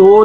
2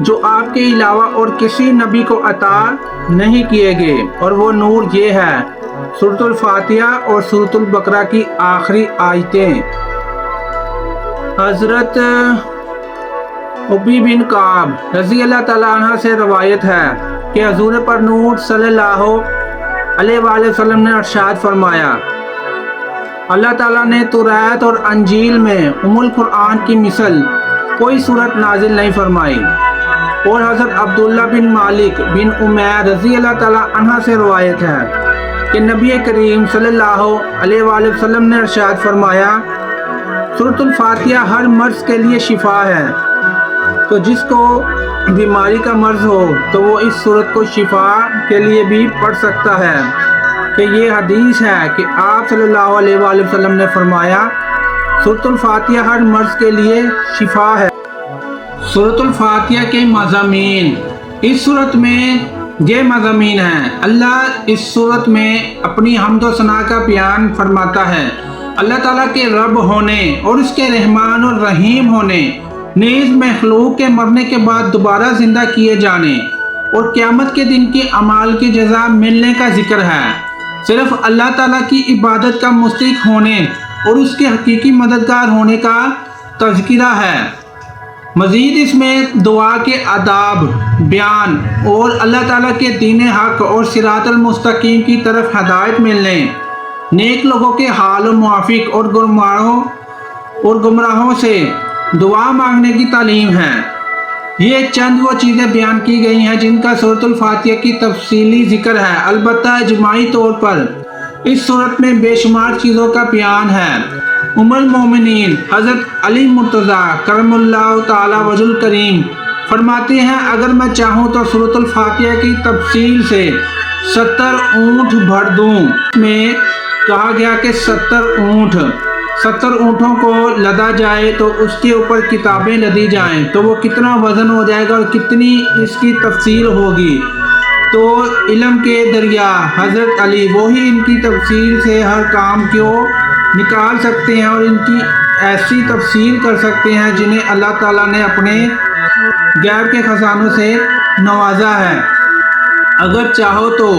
جو آپ کے علاوہ اور کسی نبی کو عطا نہیں کیے گئے، اور وہ نور یہ ہے۔ سورۃ الفاتحہ اور سورۃ البقرہ کی آخری آیتیں۔ حضرت ابی بن کعب رضی اللہ تعالیٰ عنہ سے روایت ہے کہ حضور پر نور صلی اللہ علیہ وآلہ وسلم نے ارشاد فرمایا، اللہ تعالیٰ نے توریت اور انجیل میں ام القرآن کی مثل کوئی صورت نازل نہیں فرمائی۔ اور حضرت عبداللہ بن مالک بن عمیر رضی اللہ تعالیٰ عنہ سے روایت ہے کہ نبی کریم صلی اللہ علیہ وآلہ وسلم نے ارشاد فرمایا، سورۃ الفاتحہ ہر مرض کے لیے شفا ہے، تو جس کو بیماری کا مرض ہو تو وہ اس سورت کو شفا کے لیے بھی پڑھ سکتا ہے۔ کہ یہ حدیث ہے کہ آپ صلی اللہ علیہ وآلہ وسلم نے فرمایا، سورۃ الفاتحہ ہر مرض کے لیے شفا ہے۔ سورۃ الفاتحہ کے مضامین۔ اس سورت میں یہ مضامین ہیں۔ اللہ اس سورت میں اپنی حمد و ثنا کا بیان فرماتا ہے، اللہ تعالیٰ کے رب ہونے اور اس کے رحمان اور رحیم ہونے، نیز مخلوق کے مرنے کے بعد دوبارہ زندہ کیے جانے اور قیامت کے دن کے اعمال کی جزا ملنے کا ذکر ہے۔ صرف اللہ تعالیٰ کی عبادت کا مستحق ہونے اور اس کے حقیقی مددگار ہونے کا تذکرہ ہے۔ مزید اس میں دعا کے آداب بیان اور اللہ تعالیٰ کے دین حق اور صراط المستقیم کی طرف ہدایت ملنے، نیک لوگوں کے حال و موافق اور گمراہوں سے دعا مانگنے کی تعلیم ہے۔ یہ چند وہ چیزیں بیان کی گئی ہیں جن کا سورۃ الفاتحہ کی تفصیلی ذکر ہے۔ البتہ اجماعی طور پر اس سورت میں بے شمار چیزوں کا بیان ہے۔ ام المومنین حضرت علی مرتضیٰ کرم اللہ تعالی وجہ الکریم فرماتے ہیں، اگر میں چاہوں تو سورۃ الفاتحہ کی تفصیل سے 70 اونٹ بھر دوں۔ میں کہا گیا کہ 70 اونٹوں کو لدا جائے تو اس کے اوپر کتابیں لدی جائیں تو وہ کتنا وزن ہو جائے گا اور کتنی اس کی تفصیل ہوگی۔ تو علم کے دریا حضرت علی وہی ان کی تفصیل سے ہر کام کو نکال سکتے ہیں اور ان کی ایسی تفصیل کر سکتے ہیں جنہیں اللہ تعالیٰ نے اپنے غیب کے خزانوں سے نوازا ہے۔ اگر چاہو تو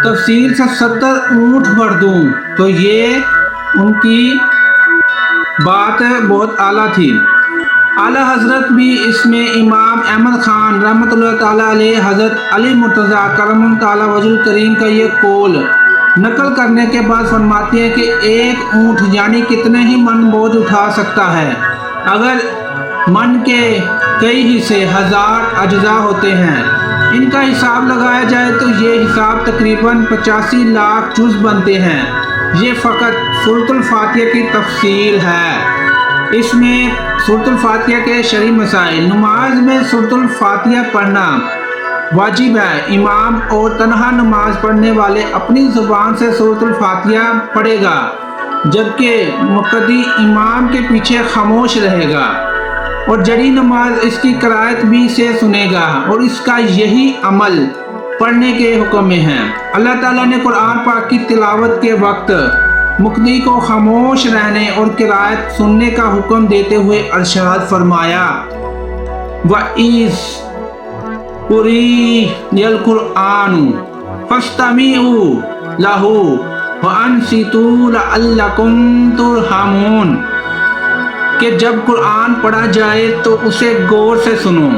تفصیل سے 70 اونٹ بھر دوں، تو یہ ان کی بات بہت اعلیٰ تھی۔ اعلیٰ حضرت بھی اس میں امام احمد خان رحمۃ اللہ تعالیٰ علیہ حضرت علی مرتضیٰ کرم اللہ تعالیٰ وجہ الکریم کا یہ قول نقل کرنے کے بعد فرماتے ہیں کہ ایک اونٹ یعنی کتنے ہی من بوجھ اٹھا سکتا ہے۔ اگر من کے کئی حصے 1000 اجزاء ہوتے ہیں، ان کا حساب لگایا جائے تو یہ حساب تقریباً 85 لاکھ جز بنتے ہیں۔ یہ فقط سورۃ الفاتحہ کی تفصیل ہے۔ اس میں سورۃ الفاتحہ کے شرعی مسائل۔ نماز میں سورۃ الفاتحہ پڑھنا واجب ہے۔ امام اور تنہا نماز پڑھنے والے اپنی زبان سے سورۃ الفاتحہ پڑھے گا، جبکہ مقتدی امام کے پیچھے خاموش رہے گا اور جڑی نماز اس کی قرائت بھی سے سنے گا، اور اس کا یہی عمل پڑھنے کے حکم میں ہے۔ اللہ تعالیٰ نے قرآن پاک کی تلاوت کے وقت مقتدی کو خاموش رہنے اور قرائت سننے کا حکم دیتے ہوئے ارشاد فرمایا، وَإِذْ قُرِئَ الْقُرْآنُ فَاسْتَمِعُوا لَهُ وَأَنصِتُوا لَعَلَّكُمْ تُرْحَمُونَ کہ جب قرآن پڑھا جائے تو اسے غور سے سنو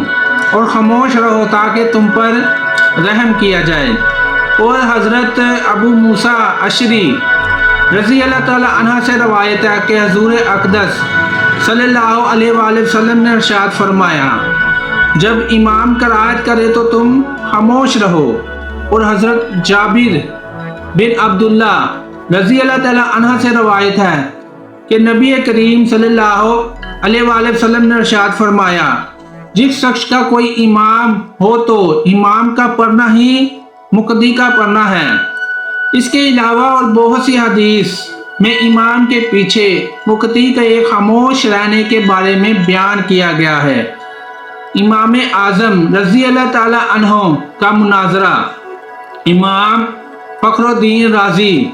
اور خاموش رہو تاکہ تم پر رحم کیا جائے۔ اور حضرت ابو موسیٰ اشعری رضی اللہ تعالیٰ عنہ سے روایت ہے کہ حضور اقدس صلی اللہ علیہ وآلہ وسلم نے ارشاد فرمایا، جب امام قرائت کرے تو تم خاموش رہو۔ اور حضرت جابر بن عبداللہ رضی اللہ تعالیٰ عنہ سے روایت ہے کہ نبی کریم صلی اللہ علیہ وآلہ وسلم نے ارشاد فرمایا، جس شخص کا کوئی امام ہو تو امام کا پڑھنا ہی مقتدی کا پڑھنا ہے۔ اس کے علاوہ اور بہت سی حدیث میں امام کے پیچھے مقتدی کے خاموش رہنے کے بارے میں بیان کیا گیا ہے۔ امام اعظم رضی اللہ تعالیٰ عنہ کا مناظرہ امام فخر الدین رازی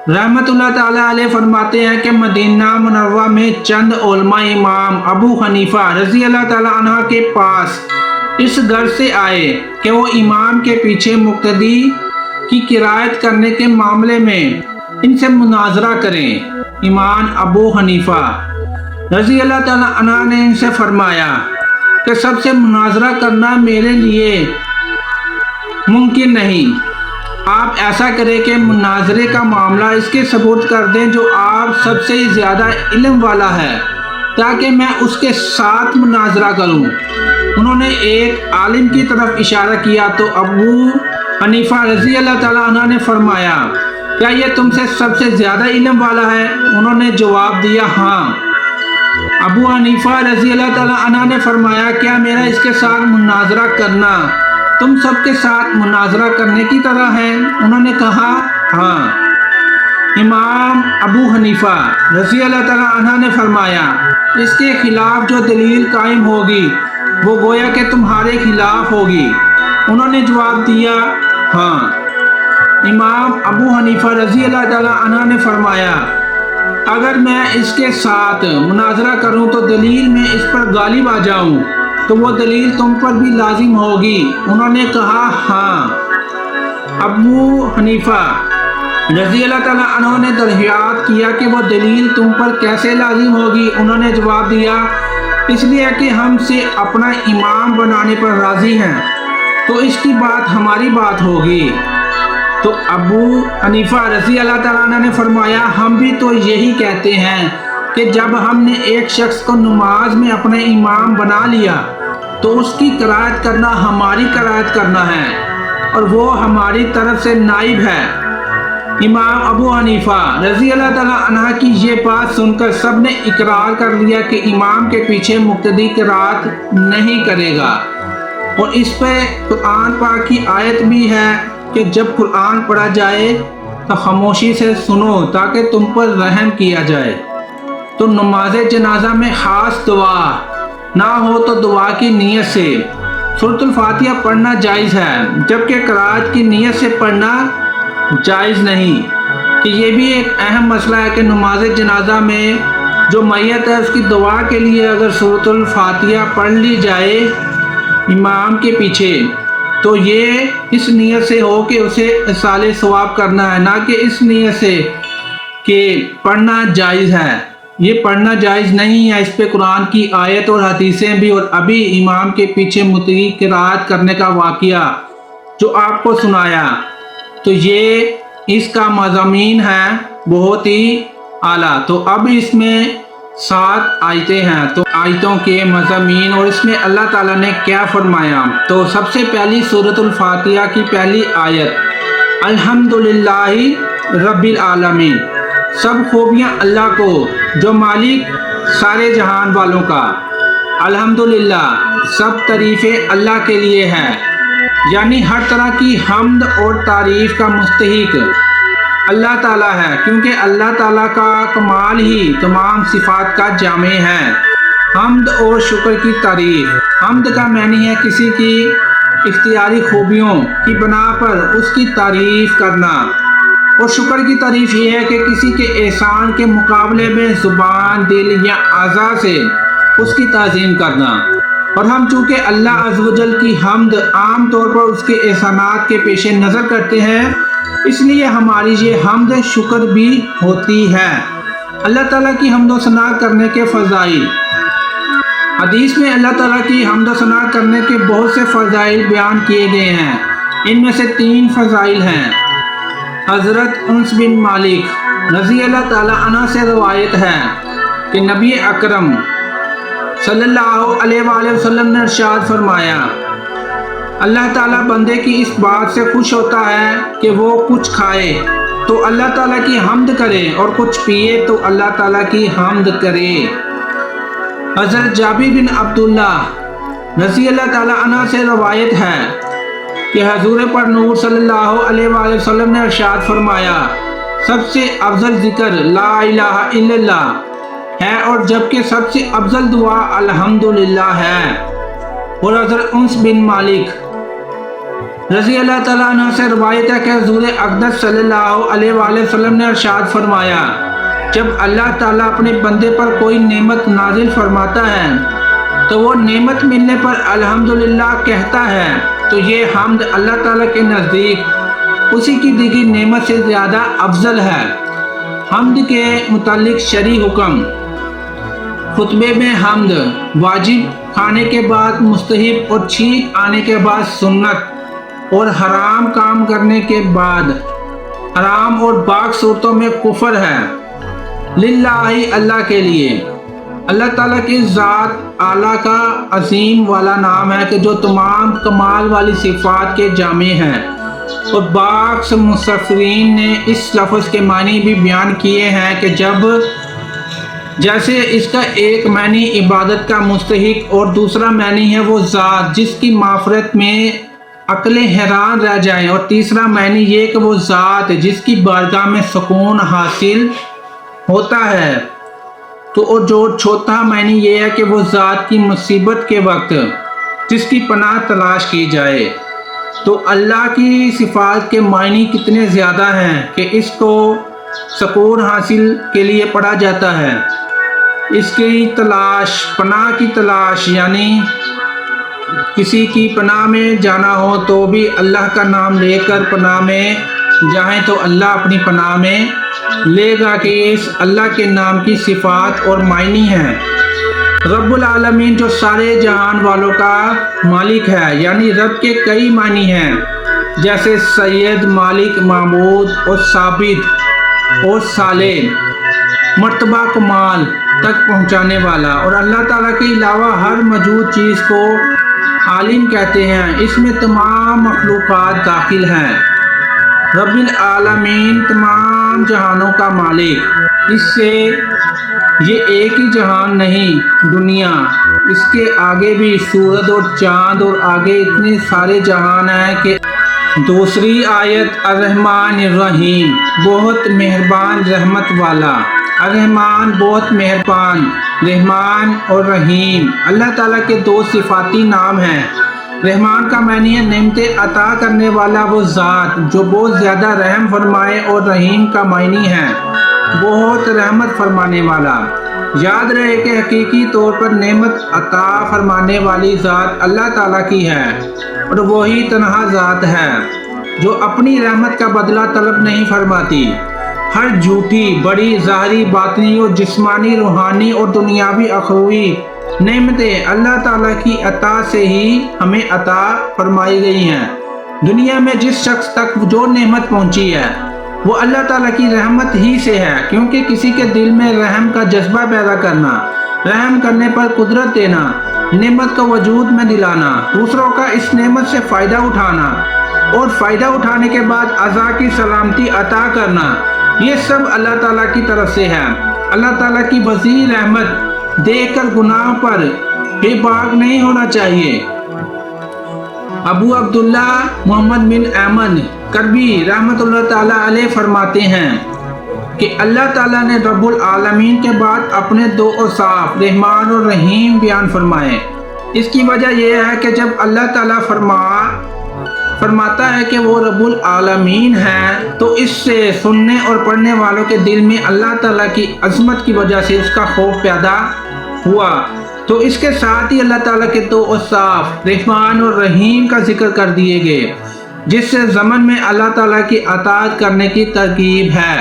رحمت اللہ تعالیٰ علیہ فرماتے ہیں کہ مدینہ منورہ میں چند علماء امام ابو حنیفہ رضی اللہ تعالیٰ عنہ کے پاس اس غرض سے آئے کہ وہ امام کے پیچھے مقتدی کی قرائت کرنے کے معاملے میں ان سے مناظرہ کریں۔ امام ابو حنیفہ رضی اللہ تعالیٰ عنہ نے ان سے فرمایا کہ سب سے مناظرہ کرنا میرے لیے ممکن نہیں۔ آپ ایسا کریں کہ مناظرے کا معاملہ اس کے سپرد کر دیں جو آپ سب سے زیادہ علم والا ہے، تاکہ میں اس کے ساتھ مناظرہ کروں۔ انہوں نے ایک عالم کی طرف اشارہ کیا تو ابو حنیفہ رضی اللہ تعالیٰ عنہ نے فرمایا، کیا یہ تم سے سب سے زیادہ علم والا ہے؟ انہوں نے جواب دیا، ہاں۔ ابو حنیفہ رضی اللہ تعالیٰ عنہ نے فرمایا، کیا میرا اس کے ساتھ مناظرہ کرنا تم سب کے ساتھ مناظرہ کرنے کی طرح ہے؟ انہوں نے کہا، ہاں۔ امام ابو حنیفہ رضی اللہ تعالیٰ عنہ نے فرمایا، اس کے خلاف جو دلیل قائم ہوگی وہ گویا کہ تمہارے خلاف ہوگی۔ انہوں نے جواب دیا، ہاں۔ امام ابو حنیفہ رضی اللہ تعالیٰ عنہ نے فرمایا، اگر میں اس کے ساتھ مناظرہ کروں تو دلیل میں اس پر غالب آ جاؤں تو وہ دلیل تم پر بھی لازم ہوگی۔ انہوں نے کہا، ہاں۔ ابو حنیفہ رضی اللہ تعالیٰ عنہ نے دریافت کیا کہ وہ دلیل تم پر کیسے لازم ہوگی؟ انہوں نے جواب دیا، اس لیے کہ ہم سے اپنا امام بنانے پر راضی ہیں تو اس کی بات ہماری بات ہوگی۔ تو ابو حنیفہ رضی اللہ تعالیٰ عنہ نے فرمایا، ہم بھی تو یہی کہتے ہیں کہ جب ہم نے ایک شخص کو نماز میں اپنا امام بنا لیا تو اس کی قرائت کرنا ہماری قرائت کرنا ہے اور وہ ہماری طرف سے نائب ہے۔ امام ابو حنیفہ رضی اللہ تعالیٰ عنہ کی یہ بات سن کر سب نے اقرار کر لیا کہ امام کے پیچھے مقتدی قرائت نہیں کرے گا، اور اس پہ قرآن پاک کی آیت بھی ہے کہ جب قرآن پڑھا جائے تو خاموشی سے سنو تاکہ تم پر رحم کیا جائے۔ تو نماز جنازہ میں خاص دعا نہ ہو تو دعا کی نیت سے سورۃ الفاتحہ پڑھنا جائز ہے، جبکہ قرائت کی نیت سے پڑھنا جائز نہیں۔ کہ یہ بھی ایک اہم مسئلہ ہے کہ نماز جنازہ میں جو میت ہے اس کی دعا کے لیے اگر سورۃ الفاتحہ پڑھ لی جائے امام کے پیچھے تو یہ اس نیت سے ہو کہ اسے ایصال ثواب کرنا ہے، نہ کہ اس نیت سے کہ پڑھنا جائز ہے۔ یہ پڑھنا جائز نہیں ہے، اس پہ قرآن کی آیت اور حدیثیں بھی، اور ابھی امام کے پیچھے مطیع قرائت کرنے کا واقعہ جو آپ کو سنایا، تو یہ اس کا مضامین ہے بہت ہی اعلیٰ۔ تو اب اس میں 7 آیتیں ہیں، تو آیتوں کے مضامین اور اس میں اللہ تعالیٰ نے کیا فرمایا۔ تو سب سے پہلی سورۃ الفاتحہ کی پہلی آیت، الحمدللہ رب العالمین، سب خوبیاں اللہ کو جو مالک سارے جہان والوں کا، الحمدللہ سب تعریفیں اللہ کے لیے ہے، یعنی ہر طرح کی حمد اور تعریف کا مستحق اللہ تعالیٰ ہے، کیونکہ اللہ تعالیٰ کا کمال ہی تمام صفات کا جامع ہے۔ حمد اور شکر کی تعریف، حمد کا معنی ہے کسی کی اختیاری خوبیوں کی بنا پر اس کی تعریف کرنا، اور شکر کی تعریف یہ ہے کہ کسی کے احسان کے مقابلے میں زبان، دل یا اعضاء سے اس کی تعظیم کرنا۔ اور ہم چونکہ اللہ عز و جل کی حمد عام طور پر اس کے احسانات کے پیش نظر کرتے ہیں، اس لیے ہماری یہ حمد شکر بھی ہوتی ہے۔ اللہ تعالیٰ کی حمد و ثنا کرنے کے فضائل، حدیث میں اللہ تعالیٰ کی حمد و ثنا کرنے کے بہت سے فضائل بیان کیے گئے ہیں۔ ان میں سے 3 فضائل ہیں۔ حضرت انس بن مالک رضی اللہ تعالیٰ عنہ سے روایت ہے کہ نبی اکرم صلی اللہ علیہ وآلہ وسلم نے ارشاد فرمایا، اللہ تعالیٰ بندے کی اس بات سے خوش ہوتا ہے کہ وہ کچھ کھائے تو اللہ تعالیٰ کی حمد کرے اور کچھ پیے تو اللہ تعالیٰ کی حمد کرے۔ حضرت جابر بن عبداللہ رضی اللہ تعالیٰ عنہ سے روایت ہے کہ حضور پر نور صلی اللہ علیہ وآلہ وسلم نے ارشاد فرمایا، سب سے افضل ذکر لا الہ الا اللہ ہے، اور جبکہ سب سے افضل دعا الحمدللہ ہے۔ اور حضرت انس بن مالک رضی اللہ تعالیٰ عنہ سے روایت ہے کہ حضور اقدس صلی اللہ علیہ وآلہ وسلم نے ارشاد فرمایا، جب اللہ تعالیٰ اپنے بندے پر کوئی نعمت نازل فرماتا ہے تو وہ نعمت ملنے پر الحمدللہ کہتا ہے تو یہ حمد اللہ تعالیٰ کے نزدیک اسی کی دی گئی نعمت سے زیادہ افضل ہے۔ حمد کے متعلق شرعی حکم: خطبے میں حمد واجب، کھانے کے بعد مستحب اور چھینک آنے کے بعد سنت، اور حرام کام کرنے کے بعد حرام اور پاک صورتوں میں کفر ہے۔ للہ، اللہ کے لیے۔ اللہ تعالیٰ کی ذات اعلیٰ کا عظیم والا نام ہے کہ جو تمام کمال والی صفات کے جامع ہے، اور بعض مفسرین نے اس لفظ کے معنی بھی بیان کیے ہیں کہ جیسے اس کا ایک معنی عبادت کا مستحق اور دوسرا معنی ہے وہ ذات جس کی معرفت میں عقلیں حیران رہ جائیں، اور تیسرا معنی یہ کہ وہ ذات جس کی بارگاہ میں سکون حاصل ہوتا ہے، تو اور جو چوتھا معنی یہ ہے کہ وہ ذات کی مصیبت کے وقت جس کی پناہ تلاش کی جائے۔ تو اللہ کی صفات کے معنی کتنے زیادہ ہیں کہ اس کو سکون حاصل کے لیے پڑھا جاتا ہے، اس کی تلاش، پناہ کی تلاش، یعنی کسی کی پناہ میں جانا ہو تو بھی اللہ کا نام لے کر پناہ میں جائیں تو اللہ اپنی پناہ میں لے گا کہ اس اللہ کے نام کی صفات اور معنی ہیں۔ رب العالمین جو سارے جہان والوں کا مالک ہے، یعنی رب کے کئی معنی ہیں جیسے سید، مالک، معبود اور ثابت اور صالح، مرتبہ کمال تک پہنچانے والا، اور اللہ تعالیٰ کے علاوہ ہر موجود چیز کو عالم کہتے ہیں، اس میں تمام مخلوقات داخل ہیں۔ رب العالمین تمام جہانوں کا مالک، اس سے یہ ایک ہی جہان نہیں، دنیا، اس کے آگے بھی سورج اور چاند اور آگے اتنے سارے جہان ہیں کہ دوسری آیت الرحمن الرحیم، بہت مہربان رحمت والا، الرحمن بہت مہربان، رحمان اور رحیم اللہ تعالیٰ کے دو صفاتی نام ہیں۔ رحمان کا معنی ہے نعمتیں عطا کرنے والا وہ ذات جو بہت زیادہ رحم فرمائے، اور رحیم کا معنی ہے بہت رحمت فرمانے والا۔ یاد رہے کہ حقیقی طور پر نعمت عطا فرمانے والی ذات اللہ تعالیٰ کی ہے، اور وہی تنہا ذات ہے جو اپنی رحمت کا بدلہ طلب نہیں فرماتی۔ ہر جھوٹی، بڑی، ظاہری، باطنی اور جسمانی، روحانی اور دنیاوی اخروی نعمتیں اللہ تعالیٰ کی عطا سے ہی ہمیں عطا فرمائی گئی ہیں۔ دنیا میں جس شخص تک جو نعمت پہنچی ہے وہ اللہ تعالیٰ کی رحمت ہی سے ہے، کیونکہ کسی کے دل میں رحم کا جذبہ پیدا کرنا، رحم کرنے پر قدرت دینا، نعمت کو وجود میں دلانا، دوسروں کا اس نعمت سے فائدہ اٹھانا، اور فائدہ اٹھانے کے بعد عطا کی سلامتی عطا کرنا، یہ سب اللہ تعالیٰ کی طرف سے ہے۔ اللہ تعالیٰ کی وسیع رحمت دیکھ کر گناہ پر بے باک نہیں ہونا چاہیے۔ ابو عبداللہ محمد بن احمد کربی رحمۃ اللہ تعالیٰ علیہ فرماتے ہیں کہ اللہ تعالیٰ نے رب العالمین کے بعد اپنے دو اوصاف رحمان اور رحیم بیان فرمائے۔ اس کی وجہ یہ ہے کہ جب اللہ تعالیٰ فرماتا ہے کہ وہ رب العالمین ہے تو اس سے سننے اور پڑھنے والوں کے دل میں اللہ تعالیٰ کی عظمت کی وجہ سے اس کا خوف پیدا ہوا، تو اس کے ساتھ ہی اللہ تعالیٰ کے دو اوصاف رحمان اور رحیم کا ذکر کر دیے گئے، جس سے ضمن میں اللہ تعالیٰ کی اطاعت کرنے کی ترغیب ہے۔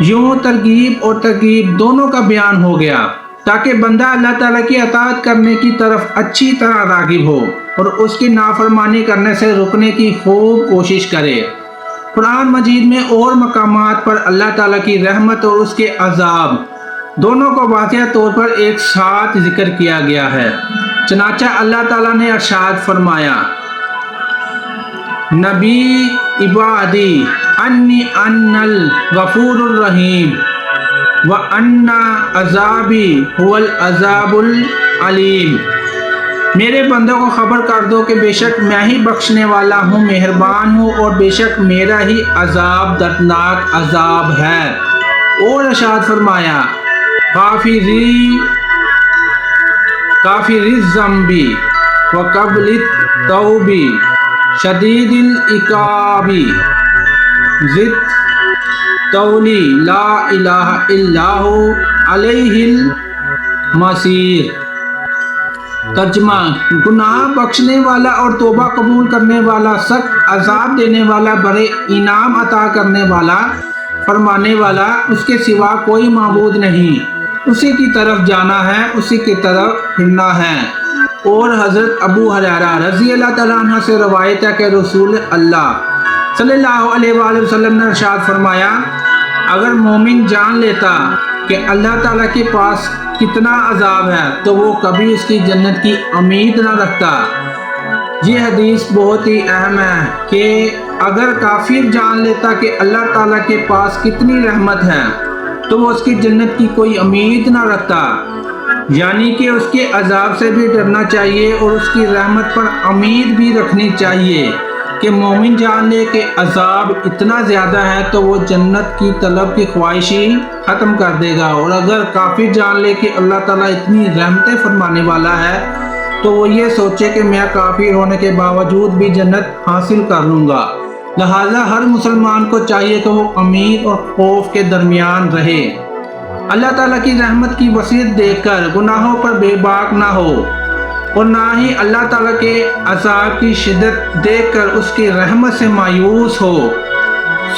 یوں ترغیب اور ترغیب دونوں کا بیان ہو گیا تاکہ بندہ اللہ تعالیٰ کی اطاعت کرنے کی طرف اچھی طرح راغب ہو اور اس کی نافرمانی کرنے سے رکنے کی خوب کوشش کرے۔ قرآن مجید میں اور مقامات پر اللہ تعالیٰ کی رحمت اور اس کے عذاب دونوں کو واضح طور پر ایک ساتھ ذکر کیا گیا ہے۔ چنانچہ اللہ تعالیٰ نے ارشاد فرمایا، نبی عبادی انی ان الغفور الرحیم وَأَنَّ عَذَابِي هُوَ الْعَذَابُ الْعَلِيمُ، میرے بندوں کو خبر کر دو کہ بے شک میں ہی بخشنے والا ہوں، مہربان ہوں، اور بے شک میرا ہی عذاب دردناک عذاب ہے۔ اور ارشاد فرمایا، غافر الذنب وقابل التوب شدید العقاب ذی الطول لا الہ الا ہو الیہ المصیر۔ ترجمہ: گناہ بخشنے والا اور توبہ قبول کرنے والا، سخت عذاب دینے والا، بڑے انعام عطا کرنے والا، فرمانے والا، اس کے سوا کوئی معبود نہیں۔ اسی کی طرف جانا ہے، اسی کی طرف پھرنا ہے۔ اور حضرت ابو ہریرہ رضی اللہ تعالیٰ عنہ سے روایت ہے کہ رسول اللہ صلی اللہ علیہ وآلہ وسلم نے ارشاد فرمایا، اگر مومن جان لیتا کہ اللہ تعالیٰ کے پاس کتنا عذاب ہے تو وہ کبھی اس کی جنت کی امید نہ رکھتا۔ یہ حدیث بہت ہی اہم ہے کہ اگر کافر جان لیتا کہ اللہ تعالیٰ کے پاس کتنی رحمت ہے تو وہ اس کی جنت کی کوئی امید نہ رکھتا، یعنی کہ اس کے عذاب سے بھی ڈرنا چاہیے اور اس کی رحمت پر امید بھی رکھنی چاہیے کہ مومن جان لے کہ عذاب اتنا زیادہ ہے تو وہ جنت کی طلب کی خواہش ہی ختم کر دے گا، اور اگر کافر جان لے کہ اللہ تعالیٰ اتنی رحمتیں فرمانے والا ہے تو وہ یہ سوچے کہ میں کافر ہونے کے باوجود بھی جنت حاصل کر لوں گا۔ لہٰذا ہر مسلمان کو چاہیے کہ وہ امید اور خوف کے درمیان رہے، اللہ تعالیٰ کی رحمت کی وسعت دیکھ کر گناہوں پر بے باک نہ ہو، اور نہ ہی اللہ تعالیٰ کے عذاب کی شدت دیکھ کر اس کی رحمت سے مایوس ہو۔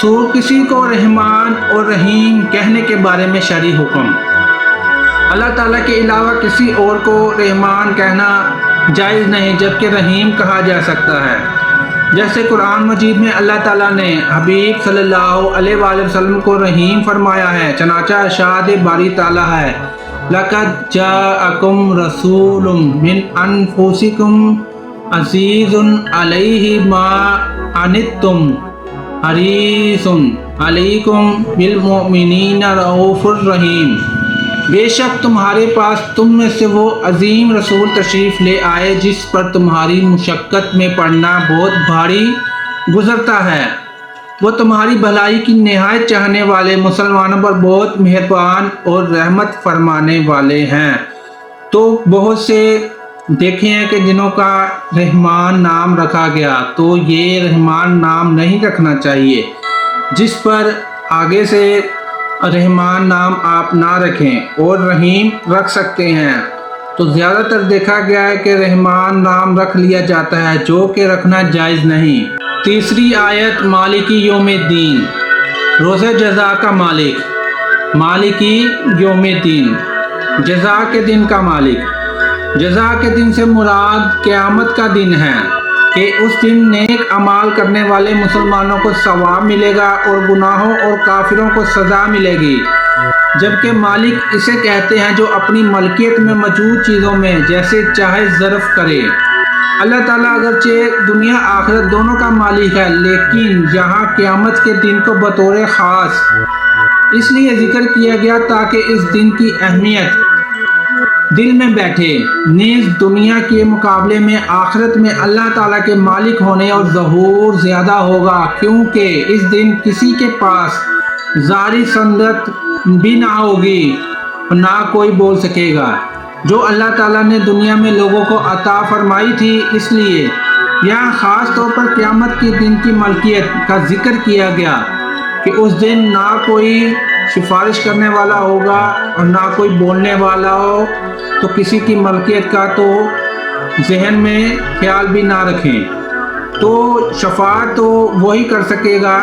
سور کسی کو رحمان اور رحیم کہنے کے بارے میں شرعی حکم: اللہ تعالیٰ کے علاوہ کسی اور کو رحمان کہنا جائز نہیں، جبکہ رحیم کہا جا سکتا ہے، جیسے قرآن مجید میں اللہ تعالیٰ نے حبیب صلی اللہ علیہ وآلہ وسلم کو رحیم فرمایا ہے، چنانچہ ارشاد باری تعالیٰ ہے، لَقَدْ جَاءَكُمْ رَسُولٌ مِّنْ أَنفُسِكُمْ عَزِيزٌ عَلَيْهِ مَا عَنِتُّمْ حَرِيصٌ عَلَيْكُمْ بِالْمُؤْمِنِينَ رَءُوفٌ رَحِيمٌ۔ بے شک تمہارے پاس تم میں سے وہ عظیم رسول تشریف لے آئے جس پر تمہاری مشقت میں پڑنا بہت بھاری گزرتا ہے، وہ تمہاری بھلائی کی نہایت چاہنے والے، مسلمانوں پر بہت مہربان اور رحمت فرمانے والے ہیں۔ تو بہت سے دیکھے ہیں کہ جنہوں کا رحمان نام رکھا گیا، تو یہ رحمان نام نہیں رکھنا چاہیے، جس پر آگے سے رحمان نام آپ نہ رکھیں اور رحیم رکھ سکتے ہیں۔ تو زیادہ تر دیکھا گیا ہے کہ رحمان نام رکھ لیا جاتا ہے، جو کہ رکھنا جائز نہیں۔ تیسری آیت مالکی یوم الدین، روز جزا کا مالک، مالکی یوم الدین، جزا کے دن کا مالک۔ جزا کے دن سے مراد قیامت کا دن ہے کہ اس دن نیک اعمال کرنے والے مسلمانوں کو ثواب ملے گا اور گناہوں اور کافروں کو سزا ملے گی، جبکہ مالک اسے کہتے ہیں جو اپنی ملکیت میں موجود چیزوں میں جیسے چاہے ظرف کرے۔ اللہ تعالیٰ اگرچہ دنیا آخرت دونوں کا مالک ہے، لیکن یہاں قیامت کے دن کو بطور خاص اس لیے ذکر کیا گیا تاکہ اس دن کی اہمیت دل میں بیٹھے۔ نیز دنیا کے مقابلے میں آخرت میں اللہ تعالیٰ کے مالک ہونے اور ظہور زیادہ ہوگا، کیونکہ اس دن کسی کے پاس ظاہری سندت بھی نہ ہوگی اور نہ کوئی بول سکے گا، جو اللہ تعالیٰ نے دنیا میں لوگوں کو عطا فرمائی تھی۔ اس لیے یہاں خاص طور پر قیامت کے دن کی ملکیت کا ذکر کیا گیا کہ اس دن نہ کوئی سفارش کرنے والا ہوگا اور نہ کوئی بولنے والا ہو، تو کسی کی ملکیت کا تو ذہن میں خیال بھی نہ رکھیں۔ تو شفاعت تو وہی کر سکے گا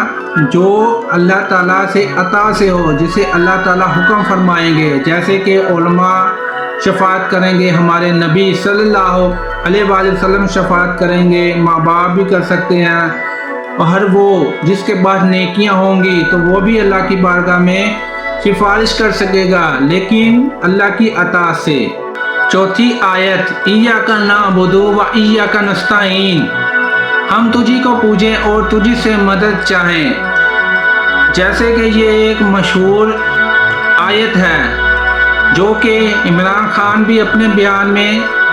جو اللہ تعالیٰ سے عطا سے ہو، جسے اللہ تعالیٰ حکم فرمائیں گے، جیسے کہ علماء شفاعت کریں گے، ہمارے نبی صلی اللہ علیہ وآلہ وسلم شفاعت کریں گے، ماں باپ بھی کر سکتے ہیں، اور ہر وہ جس کے پاس نیکیاں ہوں گی تو وہ بھی اللہ کی بارگاہ میں سفارش کر سکے گا، لیکن اللہ کی عطا سے۔ چوتھی آیت ایاک نعبد و ایاک نستعین، ہم تجھی کو پوجیں اور تجھی سے مدد چاہیں۔ جیسے کہ یہ ایک مشہور آیت ہے جو کہ عمران خان بھی اپنے بیان میں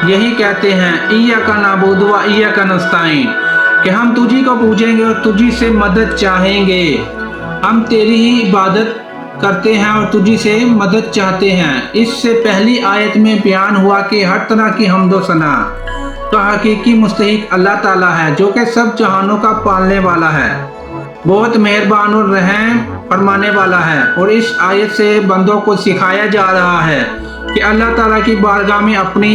یہی کہتے ہیں، ایاک نعبد و ایاک نستعین، کہ ہم تجھی کو پوجیں گے اور تجھی سے مدد چاہیں گے، ہم تیری ہی عبادت کرتے ہیں اور تجھی سے مدد چاہتے ہیں۔ اس سے پہلی آیت میں بیان ہوا کہ ہر طرح کی حمد و ثنا کا حقیقی مستحق اللہ تعالیٰ ہے، جو کہ سب جہانوں کا پالنے والا ہے، بہت مہربان اور رحم فرمانے والا ہے۔ اور اس آیت سے بندوں کو سکھایا جا رہا ہے کہ اللہ تعالیٰ کی بارگاہ میں اپنی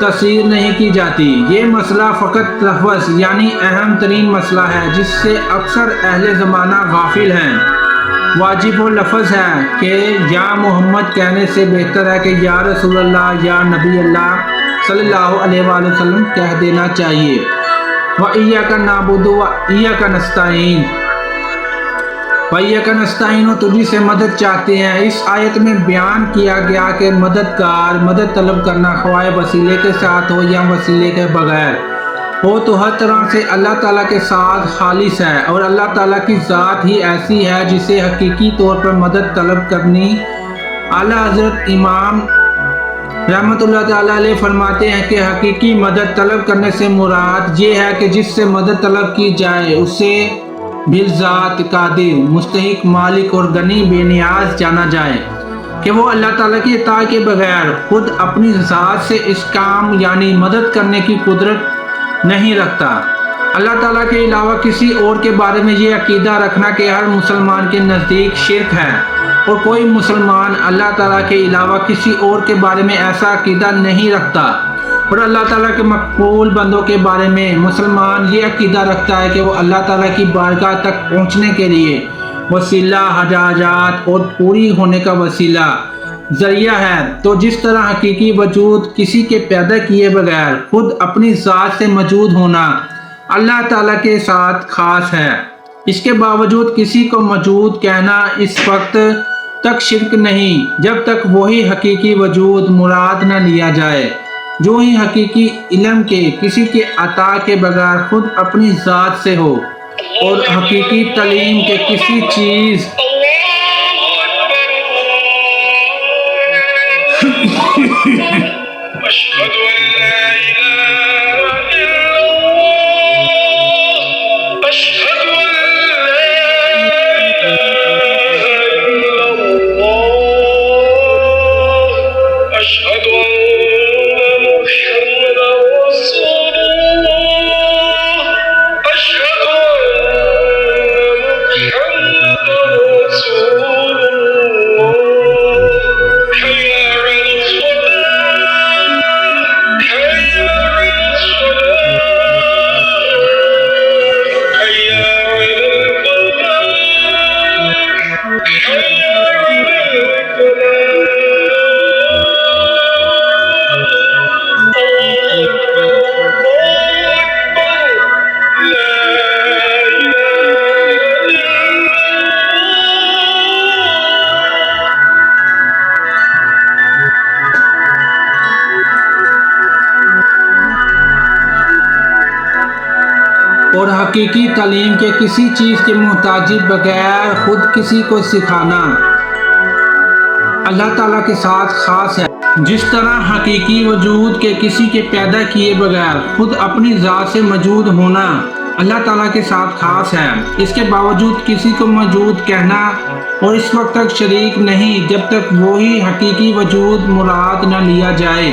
تصویر نہیں کی جاتی۔ یہ مسئلہ فقط لفظ یعنی اہم ترین مسئلہ ہے جس سے اکثر اہل زمانہ غافل ہیں۔ واجب و لفظ ہے کہ یا محمد کہنے سے بہتر ہے کہ یا رسول اللہ یا نبی اللہ صلی اللہ علیہ وآلہ وسلم کہہ دینا چاہیے۔ وَإِيَّاكَ نَعْبُدُ وَإِيَّاكَ نَسْتَعِينُ، وَإِيَّاكَ نَسْتَعِينُ تجھی سے مدد چاہتے ہیں۔ اس آیت میں بیان کیا گیا کہ مددگار مدد طلب کرنا خواہ وسیلے کے ساتھ ہو یا وسیلے کے بغیر ہو تو ہر طرح سے اللہ تعالیٰ کے ساتھ خالص ہے، اور اللہ تعالیٰ کی ذات ہی ایسی ہے جسے حقیقی طور پر مدد طلب کرنی۔ اعلیٰ حضرت امام رحمۃ اللہ تعالیٰ علیہ فرماتے ہیں کہ حقیقی مدد طلب کرنے سے مراد یہ ہے کہ جس سے مدد طلب کی جائے اسے بالذات قادر، مستحق، مالک اور غنی بے نیاز جانا جائے، کہ وہ اللہ تعالیٰ کی اطاعت کے بغیر خود اپنی ذات سے اس کام یعنی مدد کرنے کی قدرت نہیں رکھتا۔ اللہ تعالیٰ کے علاوہ کسی اور کے بارے میں یہ عقیدہ رکھنا کہ ہر مسلمان کے نزدیک شرک ہے، اور کوئی مسلمان اللہ تعالیٰ کے علاوہ کسی اور کے بارے میں ایسا عقیدہ نہیں رکھتا، اور اللہ تعالیٰ کے مقبول بندوں کے بارے میں مسلمان یہ عقیدہ رکھتا ہے کہ وہ اللہ تعالیٰ کی بارگاہ تک پہنچنے کے لیے وسیلہ، حاجات اور پوری ہونے کا وسیلہ ذریعہ ہے۔ تو جس طرح حقیقی وجود کسی کے پیدا کیے بغیر خود اپنی ذات سے موجود ہونا اللہ تعالیٰ کے ساتھ خاص ہے، اس کے باوجود کسی کو موجود کہنا اس وقت تک شرک نہیں جب تک وہی حقیقی وجود مراد نہ لیا جائے جو ہی حقیقی علم کے کسی کے عطا کے بغیر خود اپنی ذات سے ہو، اور حقیقی تعلیم کے کسی چیز اور حقیقی تعلیم کے کسی چیز کے محتاجی بغیر خود کسی کو سکھانا اللہ تعالیٰ کے ساتھ خاص ہے۔ جس طرح حقیقی وجود کے کسی کے پیدا کیے بغیر خود اپنی ذات سے موجود ہونا اللہ تعالیٰ کے ساتھ خاص ہے، اس کے باوجود کسی کو موجود کہنا اور اس وقت تک شریک نہیں جب تک وہی حقیقی وجود مراد نہ لیا جائے،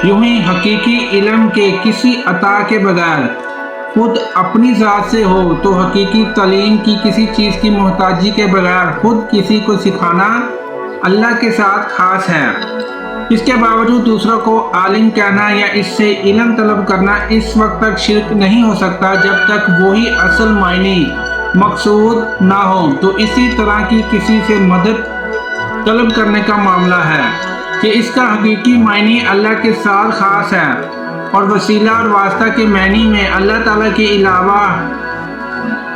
یوں ہی حقیقی علم کے کسی عطا کے بغیر خود اپنی ذات سے ہو تو حقیقی تعلیم کی کسی چیز کی محتاجی کے بغیر خود کسی کو سکھانا اللہ کے ساتھ خاص ہے۔ اس کے باوجود دوسروں کو عالم کہنا یا اس سے علم طلب کرنا اس وقت تک شرک نہیں ہو سکتا جب تک وہی اصل معنی مقصود نہ ہو۔ تو اسی طرح کی کسی سے مدد طلب کرنے کا معاملہ ہے کہ اس کا حقیقی معنی اللہ کے ساتھ خاص ہے، اور وسیلہ اور واسطہ کے معنی میں اللہ تعالیٰ کے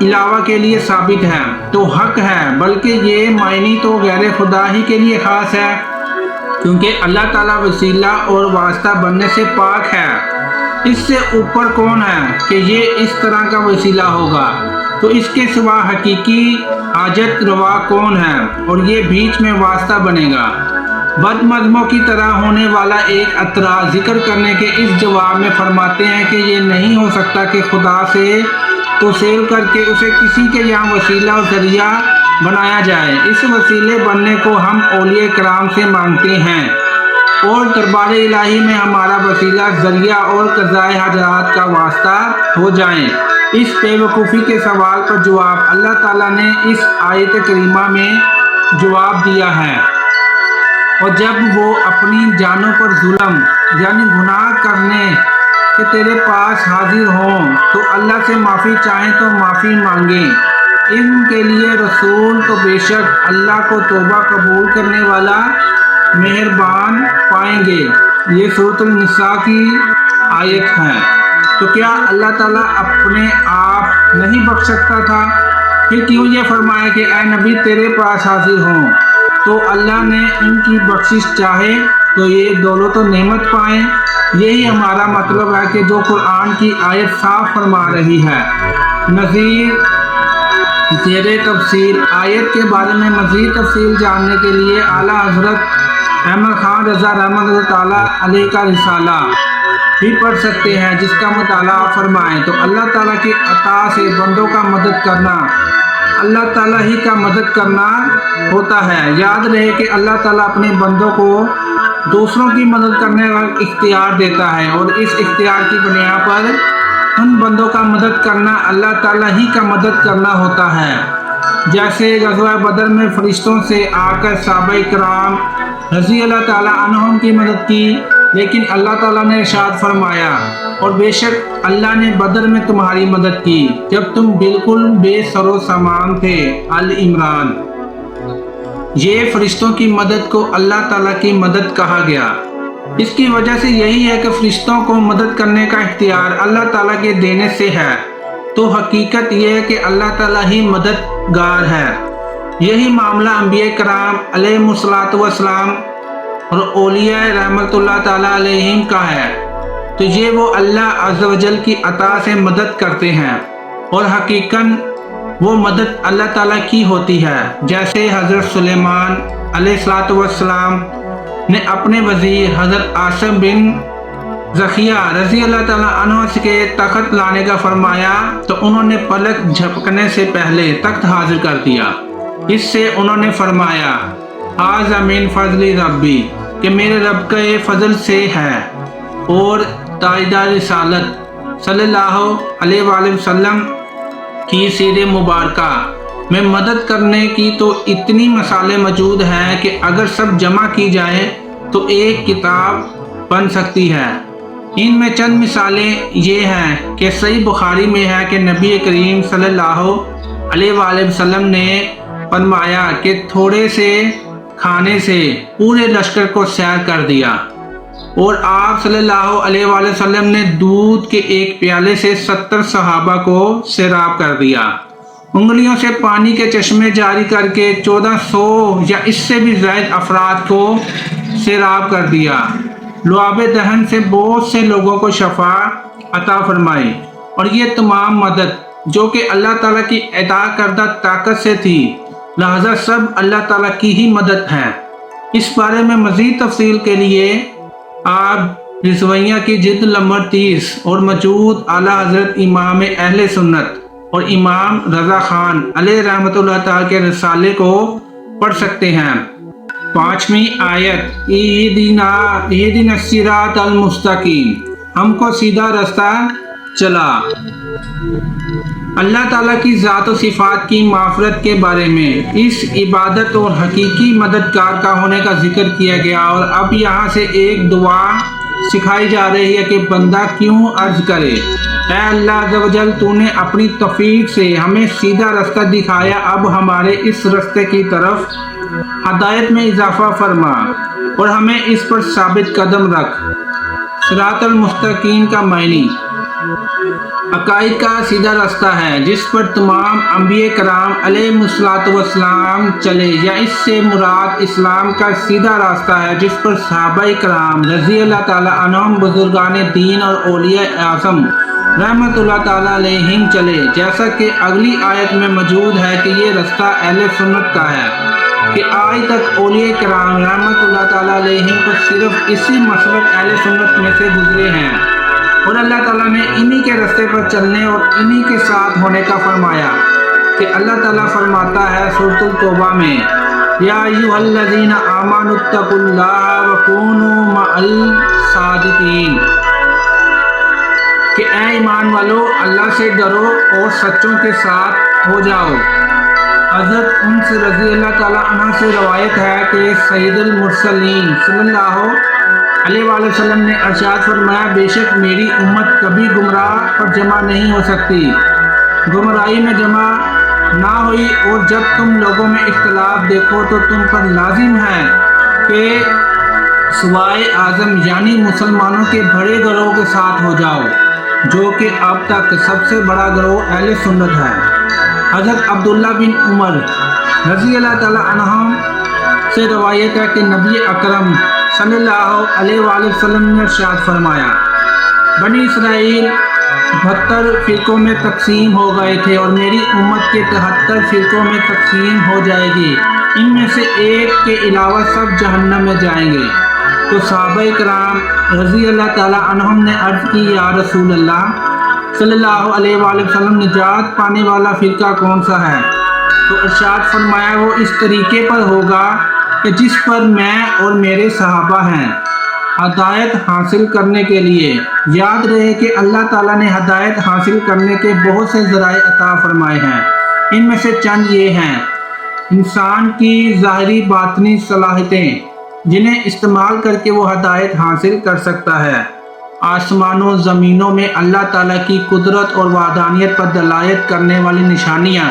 علاوہ کے لیے ثابت ہے تو حق ہے، بلکہ یہ معنی تو غیر خدا ہی کے لیے خاص ہے، کیونکہ اللہ تعالیٰ وسیلہ اور واسطہ بننے سے پاک ہے۔ اس سے اوپر کون ہے کہ یہ اس طرح کا وسیلہ ہوگا؟ تو اس کے سوا حقیقی حاجت روا کون ہے اور یہ بیچ میں واسطہ بنے گا؟ بد مذہبوں کی طرح ہونے والا ایک اعتراض ذکر کرنے کے اس جواب میں فرماتے ہیں کہ یہ نہیں ہو سکتا کہ خدا سے توسیل کر کے اسے کسی کے یہاں وسیلہ اور ذریعہ بنایا جائے۔ اس وسیلے بننے کو ہم اولیاء کرام سے مانگتے ہیں اور دربار الہی میں ہمارا وسیلہ ذریعہ اور قضاء حاجات کا واسطہ ہو جائیں۔ اس بے وقوفی کے سوال کا جواب اللہ تعالیٰ نے اس آیت کریمہ میں جواب دیا ہے، اور جب وہ اپنی جانوں پر ظلم یعنی گناہ کرنے کہ تیرے پاس حاضر ہوں تو اللہ سے معافی چاہیں تو معافی مانگیں۔ ان کے لیے رسول تو بے شک اللہ کو توبہ قبول کرنے والا مہربان پائیں گے۔ یہ سورۃ النساء کی آیت ہے۔ تو کیا اللہ تعالیٰ اپنے آپ نہیں بخش سکتا تھا؟ پھر کیوں یہ فرمایا کہ اے نبی تیرے پاس حاضر ہوں؟ تو اللہ نے ان کی بخشش چاہے تو یہ دولت و نعمت پائیں۔ یہی ہمارا مطلب ہے کہ جو قرآن کی آیت صاف فرما رہی ہے۔ نظیر زیر تفصیل آیت کے بارے میں مزید تفصیل جاننے کے لیے اعلیٰ حضرت احمد خان رضا رحمۃ اللہ تعالیٰ علیہ کا رسالہ بھی پڑھ سکتے ہیں، جس کا مطالعہ فرمائیں تو اللہ تعالیٰ کی عطا سے بندوں کا مدد کرنا اللہ تعالیٰ ہی کا مدد کرنا ہوتا ہے۔ یاد رہے کہ اللہ تعالیٰ اپنے بندوں کو دوسروں کی مدد کرنے کا اختیار دیتا ہے، اور اس اختیار کی بنیاد پر ان بندوں کا مدد کرنا اللہ تعالیٰ ہی کا مدد کرنا ہوتا ہے۔ جیسے غزوہ بدر میں فرشتوں سے آ کر صحابہ کرام رضی اللہ تعالیٰ عنہم کی مدد کی، لیکن اللہ تعالیٰ نے ارشاد فرمایا اور بے شک اللہ نے بدر میں تمہاری مدد کی جب تم بالکل بے سر و سامان تھے۔ آل عمران۔ یہ فرشتوں کی مدد کو اللہ تعالیٰ کی مدد کہا گیا۔ اس کی وجہ سے یہی ہے کہ فرشتوں کو مدد کرنے کا اختیار اللہ تعالیٰ کے دینے سے ہے، تو حقیقت یہ ہے کہ اللہ تعالیٰ ہی مددگار ہے۔ یہی معاملہ انبیاء کرام علیہ الصلوۃ والسلام اور اولیاء رحمت اللہ تعالیٰ علیہم کا ہے، تو یہ وہ اللہ عز و جل کی عطا سے مدد کرتے ہیں، اور حقیقاً وہ مدد اللہ تعالیٰ کی ہوتی ہے۔ جیسے حضرت سلیمان علیہ الصلوۃ والسلام نے اپنے وزیر حضرت عاصم بن زکیہ رضی اللہ تعالیٰ عنہ کے تخت لانے کا فرمایا تو انہوں نے پلک جھپکنے سے پہلے تخت حاضر کر دیا۔ اس سے انہوں نے فرمایا ھذا من فضل ربی، کہ میرے رب کا یہ فضل سے ہے، اور تاجدار رسالت صلی اللہ علیہ وآلہ وسلم کی سیر مبارکہ میں مدد کرنے کی تو اتنی مثالیں موجود ہیں کہ اگر سب جمع کی جائیں تو ایک کتاب بن سکتی ہے۔ ان میں چند مثالیں یہ ہیں کہ صحیح بخاری میں ہے کہ نبی کریم صلی اللہ علیہ وآلہ وسلم نے فرمایا کہ تھوڑے سے کھانے سے پورے لشکر کو سیر کر دیا، اور آپ صلی اللہ علیہ وآلہ وسلم نے دودھ کے ایک پیالے سے 70 صحابہ کو سیراب کر دیا، انگلیوں سے پانی کے چشمے جاری کر کے 1400 یا اس سے بھی زائد افراد کو سیراب کر دیا، لعاب دہن سے بہت سے لوگوں کو شفا عطا فرمائی، اور یہ تمام مدد جو کہ اللہ تعالیٰ کی عطا کردہ طاقت سے تھی، لہذا سب اللہ تعالیٰ کی ہی مدد ہے۔ اس بارے میں مزید تفصیل کے لیے آپ رضویہ کی جلد نمبر 30 اور موجود اعلیٰ حضرت امام اہل سنت اور امام رضا خان علیہ رحمۃ اللہ تعالیٰ کے رسالے کو پڑھ سکتے ہیں۔ 5ویں آیت اہدنا الصراط المستقیم، ہم کو سیدھا رستہ چلا۔ اللہ تعالیٰ کی ذات و صفات کی معرفت کے بارے میں اس عبادت اور حقیقی مددگار کا ہونے کا ذکر کیا گیا، اور اب یہاں سے ایک دعا سکھائی جا رہی ہے کہ بندہ کیوں عرض کرے اے اللہ عز و جل تو نے اپنی توفیق سے ہمیں سیدھا رستہ دکھایا، اب ہمارے اس رستے کی طرف ہدایت میں اضافہ فرما اور ہمیں اس پر ثابت قدم رکھ۔ صراط المستقیم کا معنی عقائد کا سیدھا رستہ ہے جس پر تمام انبیاء کرام علیہ الصلوۃ والسلام چلے، یا اس سے مراد اسلام کا سیدھا راستہ ہے جس پر صحابہ کرام رضی اللہ تعالیٰ عنہم بزرگان دین اور اولیاء اعظم رحمت اللہ تعالیٰ علیہم چلے، جیسا کہ اگلی آیت میں موجود ہے کہ یہ رستہ اہل سنت کا ہے کہ آج تک اولیاء کرام رحمت اللہ تعالیٰ علیہم کو صرف اسی مسلک اہل سنت میں سے گزرے ہیں، اور اللہ تعالیٰ نے انہی کے رستے پر چلنے اور انہی کے ساتھ ہونے کا فرمایا کہ اللہ تعالیٰ فرماتا ہے سورۃ التوبہ میں یا ایھا الذین آمنوا اتقوا اللہ وکونوا مع الصادقین، کہ اے ایمان والو اللہ سے ڈرو اور سچوں کے ساتھ ہو جاؤ۔ حضرت انس رضی اللہ تعالیٰ عنہ سے روایت ہے کہ سید المرسلین صلی اللہ علیہ وآلہ وسلم نے ارشاد فرمایا بے شک میری امت کبھی گمراہ اور جمع نہیں ہو سکتی، گمراہی میں جمع نہ ہوئی، اور جب تم لوگوں میں اختلاف دیکھو تو تم پر لازم ہے کہ سوائے اعظم یعنی مسلمانوں کے بڑے گروہ کے ساتھ ہو جاؤ، جو کہ اب تک سب سے بڑا گروہ اہل سنت ہے۔ حضرت عبداللہ بن عمر رضی اللہ تعالیٰ عنہم سے روایت ہے کہ نبی اکرم صلی اللہ علیہ وآلہ وسلم نے ارشاد فرمایا بنی اسرائیل 72 فرقوں میں تقسیم ہو گئے تھے اور میری امت کے 73 فرقوں میں تقسیم ہو جائے گی، ان میں سے ایک کے علاوہ سب جہنم میں جائیں گے۔ تو صحابہ کرام رضی اللہ تعالیٰ عنہم نے عرض کی یا رسول اللہ صلی اللہ علیہ وآلہ وسلم نجات پانے والا فرقہ کون سا ہے؟ تو ارشاد فرمایا وہ اس طریقے پر ہوگا کہ جس پر میں اور میرے صحابہ ہیں، ہدایت حاصل کرنے کے لیے۔ یاد رہے کہ اللہ تعالیٰ نے ہدایت حاصل کرنے کے بہت سے ذرائع عطا فرمائے ہیں، ان میں سے چند یہ ہیں: انسان کی ظاہری باطنی صلاحیتیں جنہیں استعمال کر کے وہ ہدایت حاصل کر سکتا ہے، آسمانوں زمینوں میں اللہ تعالیٰ کی قدرت اور وحدانیت پر دلالت کرنے والی نشانیاں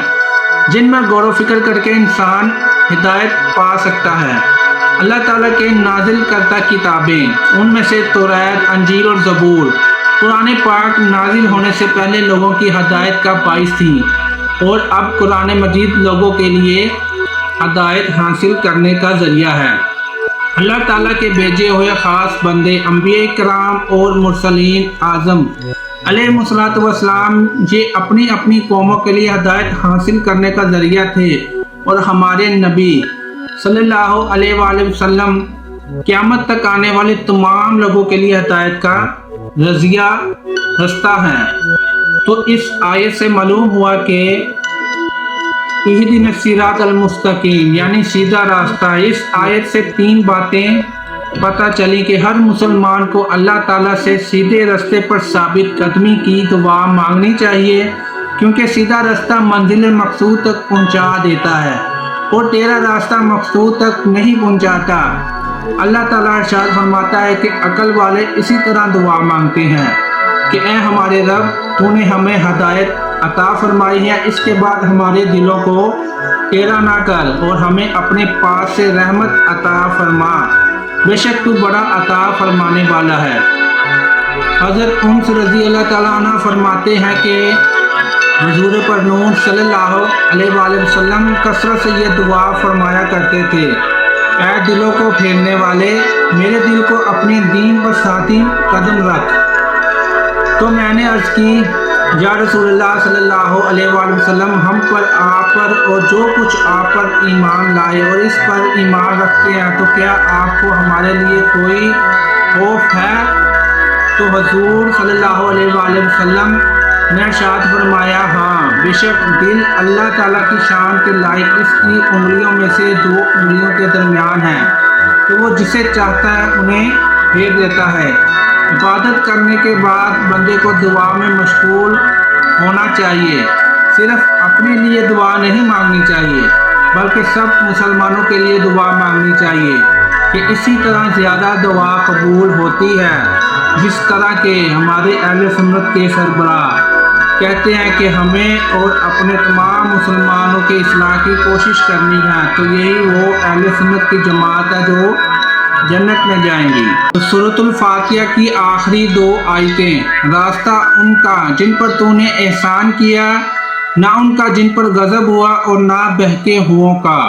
جن میں غور و فکر کر کے انسان ہدایت پا سکتا ہے، اللہ تعالیٰ کے نازل کرتا کتابیں، ان میں سے توریت، انجیل اور زبور قرآن پاک نازل ہونے سے پہلے لوگوں کی ہدایت کا باعث تھیں، اور اب قرآن مجید لوگوں کے لیے ہدایت حاصل کرنے کا ذریعہ ہے۔ اللہ تعالیٰ کے بھیجے ہوئے خاص بندے انبیاء کرام اور مرسلین اعظم علیہ الصلوۃ والسلام یہ اپنی اپنی قوموں کے لیے ہدایت حاصل کرنے کا ذریعہ تھے، اور ہمارے نبی صلی اللہ علیہ وآلہ وسلم قیامت تک آنے والے تمام لوگوں کے لیے ہدایت کا رستہ ہیں۔ تو اس آیت سے معلوم ہوا کہ اہدنا الصراط المستقیم یعنی سیدھا راستہ۔ اس آیت سے 3 باتیں پتہ چلی کہ ہر مسلمان کو اللہ تعالیٰ سے سیدھے راستے پر ثابت قدمی کی دعا مانگنی چاہیے، کیونکہ سیدھا راستہ منزل مقصود تک پہنچا دیتا ہے اور ٹیڑھا راستہ مقصود تک نہیں پہنچاتا۔ اللہ تعالیٰ ارشاد فرماتا ہے کہ عقل والے اسی طرح دعا مانگتے ہیں کہ اے ہمارے رب تو نے ہمیں ہدایت عطا فرمائی ہے، اس کے بعد ہمارے دلوں کو ٹیڑھا نہ کر اور ہمیں اپنے پاس سے رحمت عطا فرما، بے شک تو بڑا عطا فرمانے والا ہے۔ حضرت انس رضی اللہ تعالیٰ عنہ فرماتے ہیں کہ حضور پر نور صلی اللہ علیہ وآلہ وسلم کثرت سے یہ دعا فرمایا کرتے تھے، اے دلوں کو پھیرنے والے میرے دل کو اپنے دین پر ساتھی قدم رکھ۔ تو میں نے عرض کی یا رسول اللہ صلی اللہ علیہ وآلہ وسلم ہم پر آپ پر اور جو کچھ آپ پر ایمان لائے اور اس پر ایمان رکھتے ہیں، تو کیا آپ کو ہمارے لیے کوئی خوف ہے؟ تو حضور صلی اللہ علیہ وآلہ وسلم نے ارشاد فرمایا ہاں، بے شک دل اللہ تعالیٰ کی شان کے لائق اس کی انگلیوں میں سے 2 انگلیوں کے درمیان ہے، تو وہ جسے چاہتا ہے انہیں پھیر دیتا ہے۔ عبادت کرنے کے بعد بندے کو دعا میں مشغول ہونا چاہیے، صرف اپنے لیے دعا نہیں مانگنی چاہیے بلکہ سب مسلمانوں کے لیے دعا مانگنی چاہیے، کہ اسی طرح زیادہ دعا قبول ہوتی ہے، جس طرح کہ ہمارے اہل سنت کے سربراہ کہتے ہیں کہ ہمیں اور اپنے تمام مسلمانوں کے اصلاح کی کوشش کرنی ہے، تو یہی وہ اہل سنت کی جماعت ہے جو جنت میں جائیں گی۔ سورۃ الفاتحہ کی آخری 2 آیتیں، راستہ ان کا جن پر تو نے احسان کیا، نہ ان کا جن پر غضب ہوا اور نہ بہکے ہوئوں کا،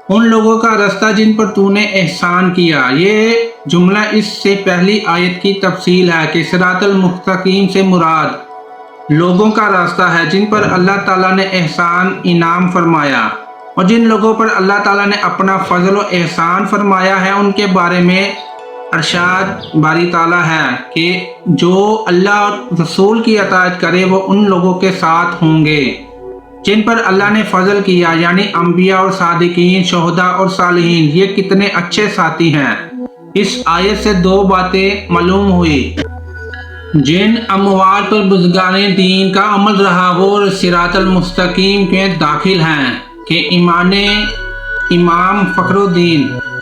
ان لوگوں کا راستہ جن پر تو نے احسان کیا۔ یہ جملہ اس سے پہلی آیت کی تفصیل ہے کہ صراط المستقیم سے مراد لوگوں کا راستہ ہے جن پر اللہ تعالیٰ نے احسان انعام فرمایا، اور جن لوگوں پر اللہ تعالیٰ نے اپنا فضل و احسان فرمایا ہے ان کے بارے میں ارشاد باری تعالیٰ ہے کہ جو اللہ اور رسول کی اطاعت کرے وہ ان لوگوں کے ساتھ ہوں گے جن پر اللہ نے فضل کیا، یعنی انبیاء اور صادقین، شہداء اور صالحین۔ یہ کتنے اچھے ساتھی ہیں۔ اس آیت سے 2 باتیں معلوم ہوئی، جن اموال پر بزرگان دین کا عمل رہا وہ صراط المستقیم کے داخل ہیں، کہ امام فخر الدین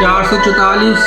444